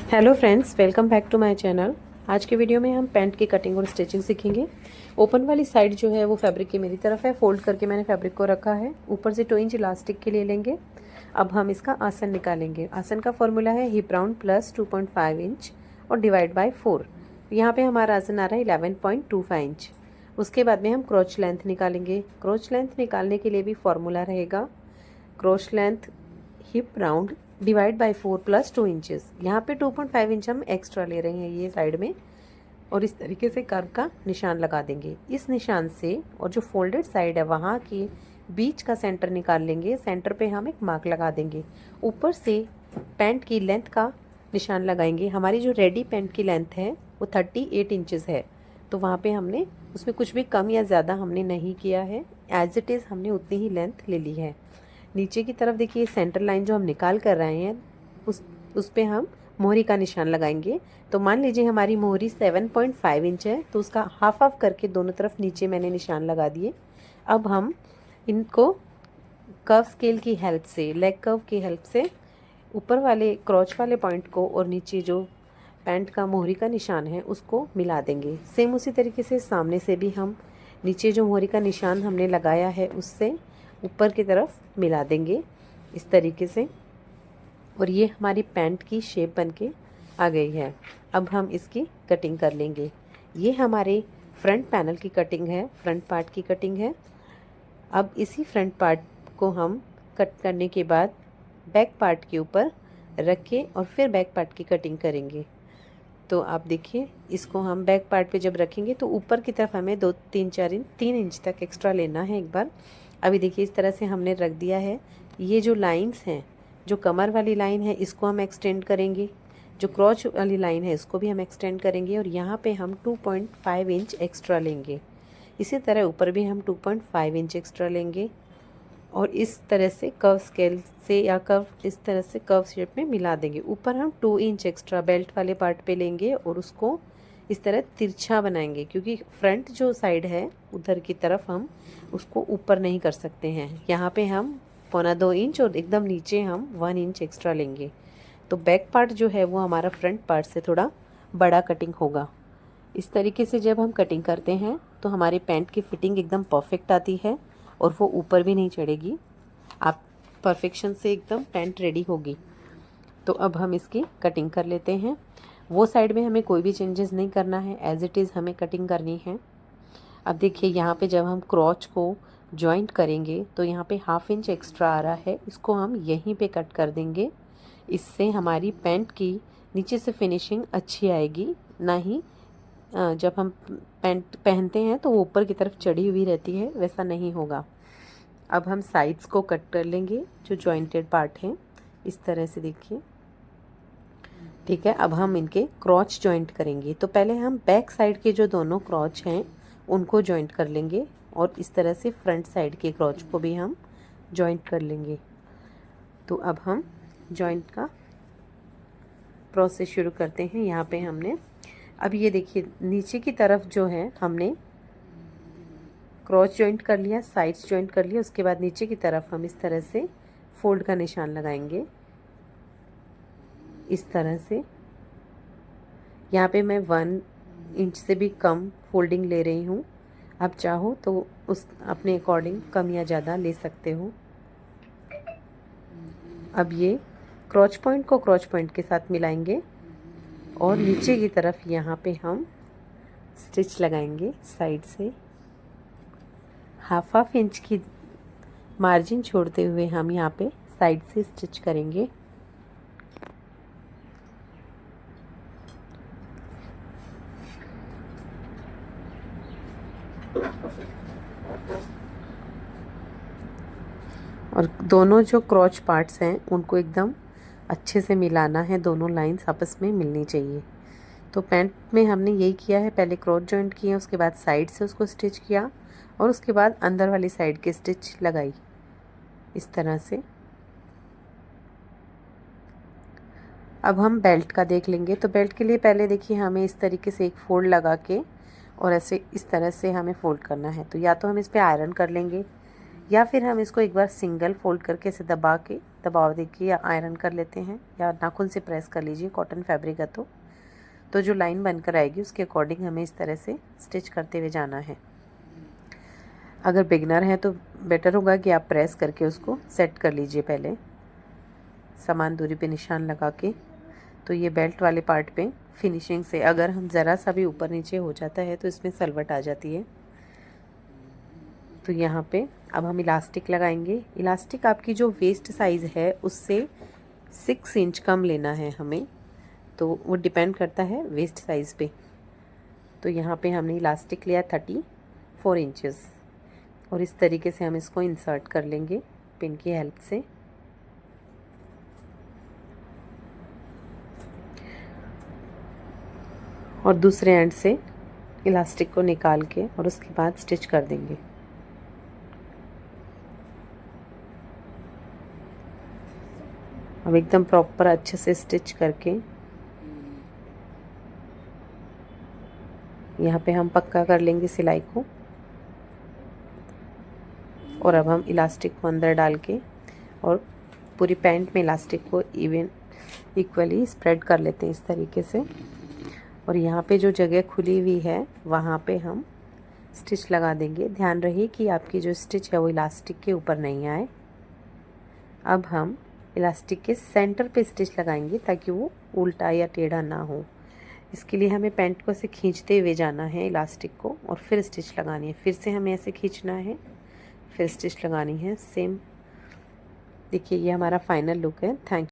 Hello friends, welcome back to my channel. आज के video में हम पैंट की कटिंग और स्टिचिंग सीखेंगे। ओपन वाली साइड जो है वो फैब्रिक की मेरी तरफ है। फोल्ड करके मैंने फैब्रिक को रखा है। ऊपर से 2 इंच इलास्टिक के लिए लेंगे। अब हम इसका आसन निकालेंगे। आसन का फॉर्मूला है हिप राउंड प्लस 2.5 इंच और डिवाइड बाय 4। यहाँ पे हमारा आसन आ रहा है 11.25 इंच। उसके बाद में हम क्रोच लेंथ निकालेंगे। क्रोच लेंथ निकालने के लिए भी फॉर्मूला रहेगा crotch length hip round divide by 4 plus 2 inches. यहाँ पे 2.5 इंच हम एक्स्ट्रा ले रहे हैं ये साइड में, और इस तरीके से कर्व का निशान लगा देंगे। इस निशान से और जो फोल्डेड साइड है वहाँ की बीच का सेंटर निकाल लेंगे। सेंटर पे हम एक मार्क लगा देंगे। ऊपर से पैंट की लेंथ का निशान लगाएंगे। हमारी जो रेडी पैंट की लेंथ है वो 38 इंचेस है, तो वहाँ पे हमने उसमें कुछ भी कम या ज़्यादा हमने नहीं किया है। एज इट इज़ हमने उतनी ही लेंथ ले ली है। नीचे की तरफ देखिए सेंटर लाइन जो हम निकाल कर रहे हैं उस पे हम मोहरी का निशान लगाएंगे। तो मान लीजिए हमारी मोहरी 7.5 इंच है, तो उसका हाफ हाफ करके दोनों तरफ नीचे मैंने निशान लगा दिए। अब हम इनको कर्व स्केल की हेल्प से, लेग कर्व की हेल्प से ऊपर वाले क्रॉच वाले पॉइंट को और नीचे जो पैंट का मोहरी का निशान है उसको मिला देंगे। सेम उसी तरीके से सामने से भी हम नीचे जो मोहरी का निशान हमने लगाया है उससे ऊपर की तरफ मिला देंगे इस तरीके से, और ये हमारी पैंट की शेप बनके आ गई है। अब हम इसकी कटिंग कर लेंगे। ये हमारे फ्रंट पैनल की कटिंग है, फ्रंट पार्ट की कटिंग है। अब इसी फ्रंट पार्ट को हम कट करने के बाद बैक पार्ट के ऊपर रख के और फिर बैक पार्ट की कटिंग करेंगे। तो आप देखिए, इसको हम बैक पार्ट पे जब रखेंगे तो ऊपर की तरफ हमें 3 इंच तक एक्स्ट्रा लेना है एक बार। अभी देखिए इस तरह से हमने रख दिया है। ये जो लाइंस हैं, जो कमर वाली लाइन है इसको हम एक्सटेंड करेंगे, जो क्रॉच वाली लाइन है इसको भी हम एक्सटेंड करेंगे, और यहाँ पे हम 2.5 इंच एक्स्ट्रा लेंगे। इसी तरह ऊपर भी हम 2.5 इंच एक्स्ट्रा लेंगे और इस तरह से कर्व स्केल से या कर्व इस तरह से कर्व शेप में मिला देंगे। ऊपर हम 2 इंच एक्स्ट्रा बेल्ट वाले पार्ट पे लेंगे और उसको इस तरह तिरछा बनाएंगे, क्योंकि फ्रंट जो साइड है उधर की तरफ हम उसको ऊपर नहीं कर सकते हैं। यहाँ पे हम 1.25 इंच और एकदम नीचे हम 1 इंच एक्स्ट्रा लेंगे। तो बैक पार्ट जो है वो हमारा फ्रंट पार्ट से थोड़ा बड़ा कटिंग होगा। इस तरीके से जब हम कटिंग करते हैं तो हमारी पैंट की फिटिंग एकदम परफेक्ट आती है और वो ऊपर भी नहीं चढ़ेगी। आप परफेक्शन से एकदम पैंट रेडी होगी। तो अब हम इसकी कटिंग कर लेते हैं। वो साइड में हमें कोई भी चेंजेस नहीं करना है, एज इट इज़ हमें कटिंग करनी है। अब देखिए यहाँ पे जब हम क्रॉच को जॉइंट करेंगे तो यहाँ पे 1/2 इंच एक्स्ट्रा आ रहा है, इसको हम यहीं पे कट कर देंगे। इससे हमारी पैंट की नीचे से फिनिशिंग अच्छी आएगी, ना ही जब हम पैंट पहनते हैं तो वो ऊपर की तरफ चढ़ी हुई रहती है, वैसा नहीं होगा। अब हम साइड्स को कट कर लेंगे, जो जॉइंटेड पार्ट हैं इस तरह से देखिए। ठीक है, अब हम इनके क्रॉच जॉइंट करेंगे। तो पहले हम बैक साइड के जो दोनों क्रॉच हैं उनको जॉइंट कर लेंगे और इस तरह से फ्रंट साइड के क्रॉच को भी हम जॉइंट कर लेंगे। तो अब हम जॉइंट का प्रोसेस शुरू करते हैं। यहाँ पे हमने अब ये देखिए नीचे की तरफ जो है हमने क्रॉच जॉइंट कर लिया, साइड्स जॉइंट कर लिया। उसके बाद नीचे की तरफ हम इस तरह से फोल्ड का निशान लगाएंगे इस तरह से। यहाँ पे मैं 1 इंच से भी कम फोल्डिंग ले रही हूँ। आप चाहो तो उस अपने अकॉर्डिंग कम या ज़्यादा ले सकते हो। अब ये क्रॉच पॉइंट को क्रॉच पॉइंट के साथ मिलाएंगे और नीचे की तरफ यहाँ पे हम स्टिच लगाएंगे साइड से। 1/2 इंच की मार्जिन छोड़ते हुए हम यहाँ पे साइड से स्टिच करेंगे। और दोनों जो क्रॉच पार्ट्स हैं उनको एकदम अच्छे से मिलाना है, दोनों लाइंस आपस में मिलनी चाहिए। तो पैंट में हमने यही किया है, पहले क्रॉच जॉइंट किया, उसके बाद साइड से उसको स्टिच किया और उसके बाद अंदर वाली साइड की स्टिच लगाई इस तरह से। अब हम बेल्ट का देख लेंगे। तो बेल्ट के लिए पहले देखिए हमें इस तरीके से एक फोल्ड लगा के और ऐसे इस तरह से हमें फोल्ड करना है। तो या तो हम इस पर आयरन कर लेंगे या फिर हम इसको एक बार सिंगल फोल्ड करके इसे दबा के दबाव देके या आयरन कर लेते हैं या नाखून से प्रेस कर लीजिए, कॉटन फैब्रिक है तो जो लाइन बनकर आएगी उसके अकॉर्डिंग हमें इस तरह से स्टिच करते हुए जाना है। अगर बिगनर है तो बेटर होगा कि आप प्रेस करके उसको सेट कर लीजिए पहले, समान दूरी पे निशान लगा के। तो ये बेल्ट वाले पार्ट पे फिनिशिंग से अगर हम ज़रा सा भी ऊपर नीचे हो जाता है तो इसमें सलवट आ जाती है। तो यहाँ पे अब हम इलास्टिक लगाएंगे। इलास्टिक आपकी जो वेस्ट साइज़ है उससे 6 इंच कम लेना है हमें, तो वो डिपेंड करता है वेस्ट साइज़ पे। तो यहाँ पे हमने इलास्टिक लिया 34 इंचेस और इस तरीके से हम इसको इंसर्ट कर लेंगे पिन की हेल्प से। और दूसरे एंड से इलास्टिक को निकाल के और उसके बाद स्टिच कर देंगे। अब एकदम प्रॉपर अच्छे से स्टिच करके यहाँ पे हम पक्का कर लेंगे सिलाई को। और अब हम इलास्टिक को अंदर डाल के और पूरी पैंट में इलास्टिक को इक्वली स्प्रेड कर लेते हैं इस तरीके से। और यहाँ पे जो जगह खुली हुई है वहाँ पे हम स्टिच लगा देंगे। ध्यान रहे कि आपकी जो स्टिच है वो इलास्टिक के ऊपर नहीं आए। अब हम इलास्टिक के सेंटर पे स्टिच लगाएंगे ताकि वो उल्टा या टेढ़ा ना हो। इसके लिए हमें पैंट को ऐसे खींचते हुए जाना है इलास्टिक को और फिर स्टिच लगानी है। फिर से हमें ऐसे खींचना है, फिर स्टिच लगानी है सेम। देखिए ये हमारा फाइनल लुक है। थैंक